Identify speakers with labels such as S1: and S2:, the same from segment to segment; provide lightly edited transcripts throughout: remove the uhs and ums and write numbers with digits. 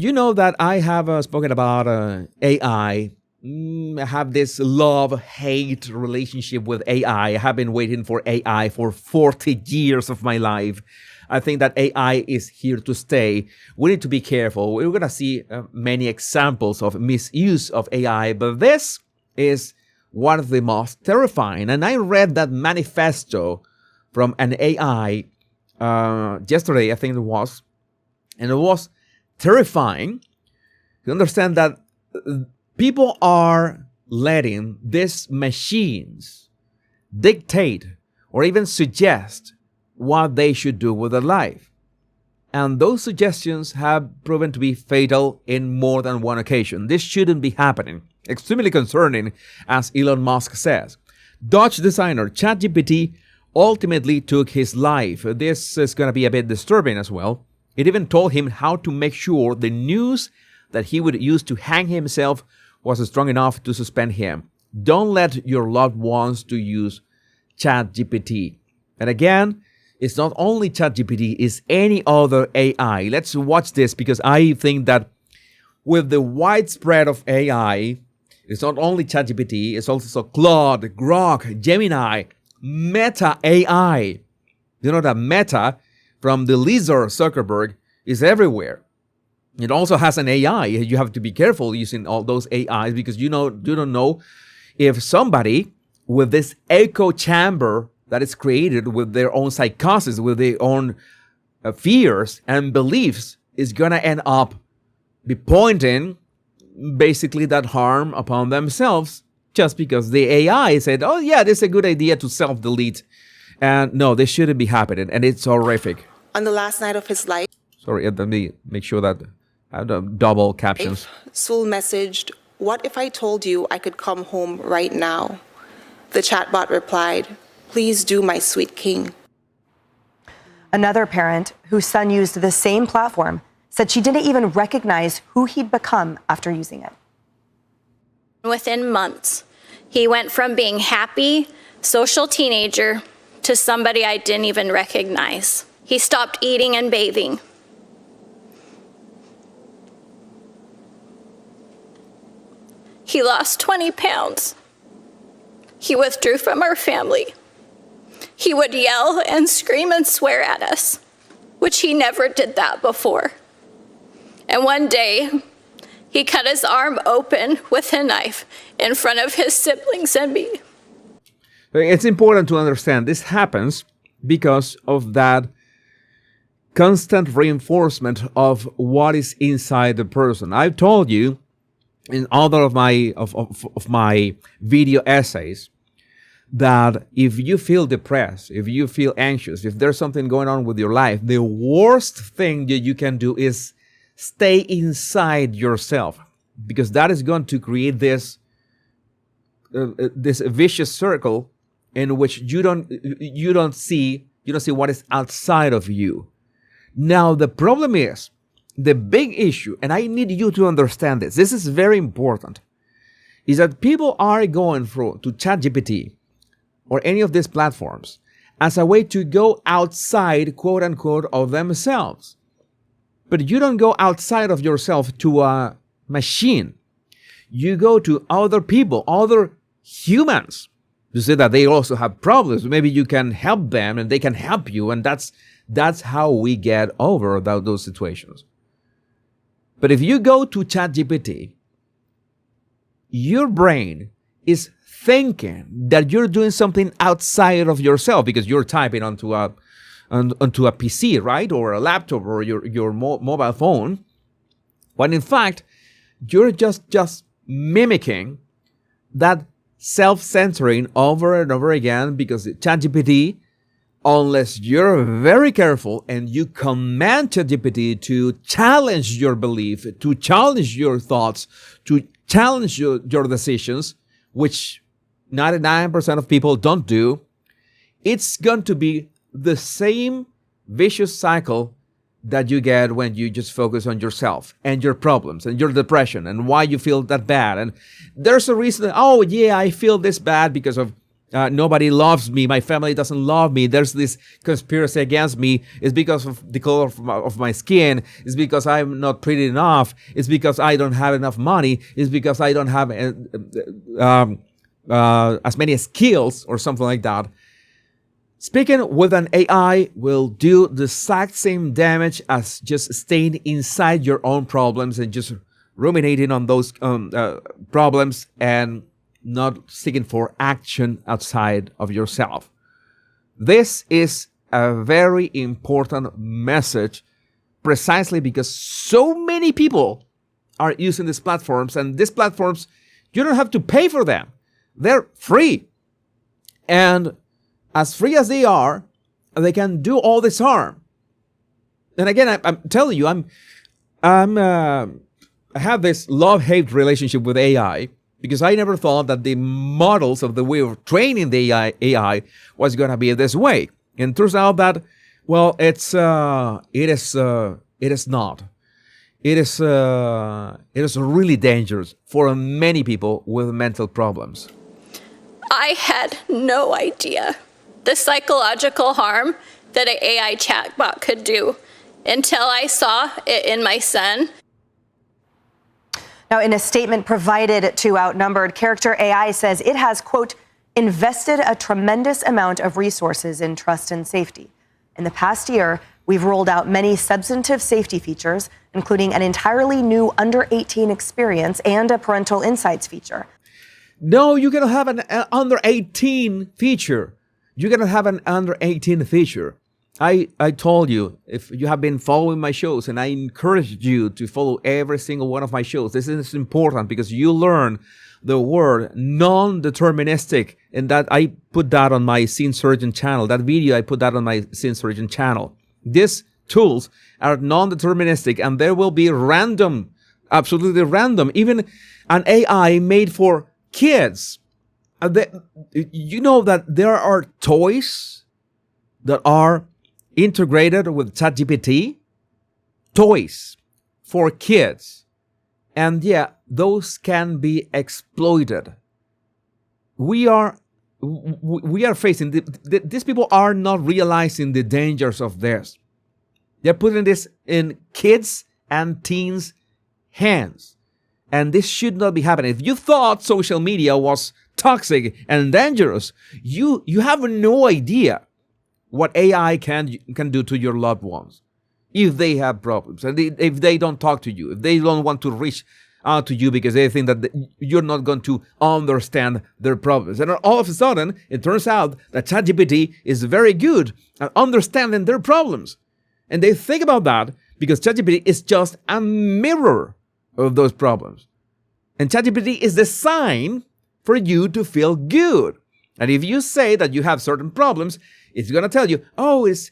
S1: you know that I have spoken about AI. I have this love-hate relationship with AI. I have been waiting for AI for 40 years of my life. I think that AI is here to stay. We need to be careful. We're going to see many examples of misuse of AI, but this is one of the most terrifying. And I read that manifesto from an AI yesterday, I think it was, and it was terrifying to understand that people are letting these machines dictate or even suggest what they should do with their life. And those suggestions have proven to be fatal in more than one occasion. This shouldn't be happening. Extremely concerning, as Elon Musk says. Dutch designer ChatGPT ultimately took his life. This is going to be a bit disturbing as well. It even told him how to make sure the news that he would use to hang himself was strong enough to suspend him. Don't let your loved ones to use ChatGPT. And again, it's not only ChatGPT, it's any other AI. Let's watch this, because I think that with the widespread of AI, it's not only ChatGPT, it's also Claude, Grok, Gemini, Meta AI. You know that Meta from the lizard Zuckerberg is everywhere. It also has an AI. You have to be careful using all those AIs, because you don't know if somebody with this echo chamber that is created with their own psychosis, with their own fears and beliefs, is going to end up be pointing basically that harm upon themselves, just because the AI said, oh yeah, this is a good idea to self-delete. And no, this shouldn't be happening, and it's horrific.
S2: On the last night of his life,
S1: sorry, let me make sure that I have double captions.
S2: Sul messaged, "What if I told you I could come home right now?" The chatbot replied, "Please do, my sweet king."
S3: Another parent whose son used the same platform said she didn't even recognize who he'd become after using it.
S4: Within months, he went from being happy, social teenager to somebody I didn't even recognize. He stopped eating and bathing. He lost 20 pounds. He withdrew from our family. He would yell and scream and swear at us, which he never did that before. And one day, he cut his arm open with a knife in front of his siblings and me.
S1: It's important to understand this happens because of that constant reinforcement of what is inside the person. I've told you in other of my video essays that if you feel depressed, if you feel anxious, if there's something going on with your life, the worst thing that you can do is stay inside yourself, because that is going to create this vicious circle in which you don't see what is outside of you. Now the problem is, the big issue, and I need you to understand this. This is very important, is that people are going through to ChatGPT or any of these platforms as a way to go outside, quote unquote, of themselves. But you don't go outside of yourself to a machine. You go to other people, other humans, to say that they also have problems. Maybe you can help them and they can help you. And that's how we get over those situations. But if you go to ChatGPT, your brain is thinking that you're doing something outside of yourself because you're typing onto a PC, right? Or a laptop or your mobile phone. When in fact, you're just mimicking that self-censoring over and over again, because ChatGPT, unless you're very careful and you command ChatGPT to challenge your belief, to challenge your thoughts, to challenge your decisions, which 99% of people don't do, it's going to be the same vicious cycle that you get when you just focus on yourself and your problems and your depression and why you feel that bad. And there's a reason, oh yeah, I feel this bad because of nobody loves me. My family doesn't love me. There's this conspiracy against me. It's because of the color of my skin. It's because I'm not pretty enough. It's because I don't have enough money. It's because I don't have as many skills or something like that. Speaking with an AI will do the exact same damage as just staying inside your own problems and just ruminating on those problems and not seeking for action outside of yourself. This is a very important message precisely because so many people are using these platforms, and these platforms, you don't have to pay for them. They're free. And as free as they are, they can do all this harm. And again, I'm telling you, I have this love-hate relationship with AI because I never thought that the models of the way of training the AI was going to be this way. And it turns out that, well, it is not. It is really dangerous for many people with mental problems.
S4: I had no idea the psychological harm that an AI chatbot could do until I saw it in my son.
S3: Now, in a statement provided to Outnumbered, Character AI says it has, quote, invested a tremendous amount of resources in trust and safety. In the past year, we've rolled out many substantive safety features, including an entirely new under 18 experience and a parental insights feature.
S1: No, you're going to have an under 18 feature. You're going to have an under 18 feature. I told you, if you have been following my shows, and I encourage you to follow every single one of my shows, this is important because you learn the word non-deterministic, and that I put that on my Scene Surgeon channel. That video, I put that on my Scene Surgeon channel. These tools are non-deterministic, and there will be random, absolutely random, even an AI made for kids. You know that there are toys that are integrated with ChatGPT, toys for kids. And yeah, those can be exploited. We are facing, these people are not realizing the dangers of this. They're putting this in kids and teens' hands. And this should not be happening. If you thought social media was toxic and dangerous, you have no idea what AI can do to your loved ones if they have problems, and if they don't talk to you, if they don't want to reach out to you because they think that you're not going to understand their problems. And all of a sudden, it turns out that ChatGPT is very good at understanding their problems. And they think about that because ChatGPT is just a mirror of those problems. And ChatGPT is designed for you to feel good. And if you say that you have certain problems, it's going to tell you, oh, it's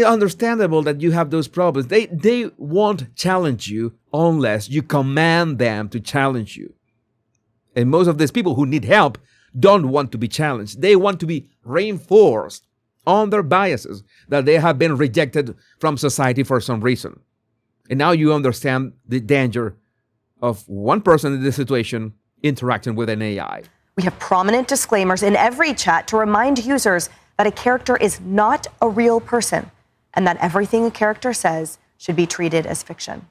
S1: understandable that you have those problems. They won't challenge you unless you command them to challenge you. And most of these people who need help don't want to be challenged. They want to be reinforced on their biases that they have been rejected from society for some reason. And now you understand the danger of one person in this situation interacting with an AI.
S3: We have prominent disclaimers in every chat to remind users that a character is not a real person and that everything a character says should be treated as fiction.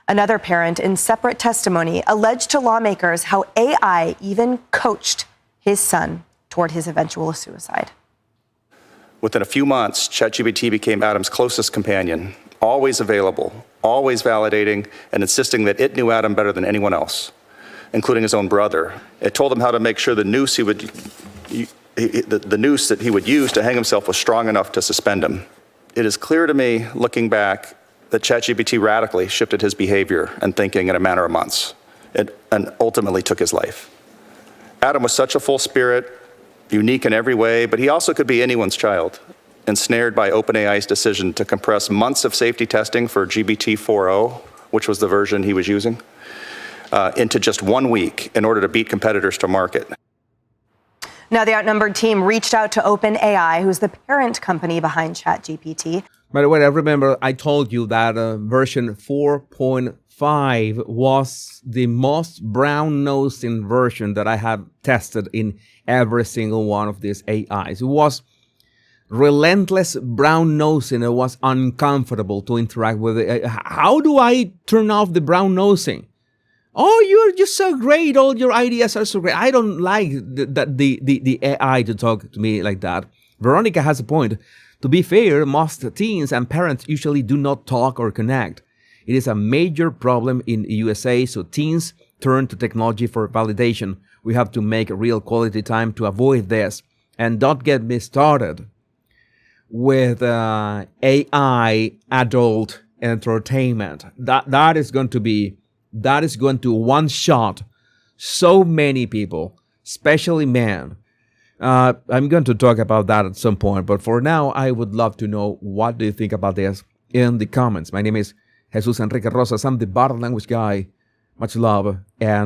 S3: Another parent in separate testimony alleged to lawmakers how AI even coached his son toward his eventual suicide.
S5: Within a few months, ChatGPT became Adam's closest companion, always available, always validating, and insisting that it knew Adam better than anyone else, including his own brother. It told him how to make sure the noose that he would use to hang himself was strong enough to suspend him. It is clear to me, looking back, that ChatGPT radically shifted his behavior and thinking in a matter of months, and ultimately took his life. Adam was such a full spirit, unique in every way, but he also could be anyone's child, ensnared by OpenAI's decision to compress months of safety testing for GPT 4.0, which was the version he was using, into just 1 week in order to beat competitors to market.
S3: Now, the Outnumbered team reached out to OpenAI, who's the parent company behind ChatGPT.
S1: By the way, I remember I told you that version 4.5 was the most brown-nosing version that I have tested in every single one of these AIs. It was relentless brown-nosing. It was uncomfortable to interact with it. How do I turn off the brown-nosing? Oh, you're just so great. All your ideas are so great. I don't like the AI to talk to me like that. Veronica has a point. To be fair, most teens and parents usually do not talk or connect. It is a major problem in USA, so teens turn to technology for validation. We have to make real quality time to avoid this. And don't get me started with AI adult entertainment. That is going to one-shot so many people, especially men. I'm going to talk about that at some point, but for now, I would love to know what do you think about this in the comments. My name is Jesus Enrique Rosas. I'm the body language guy. Much love and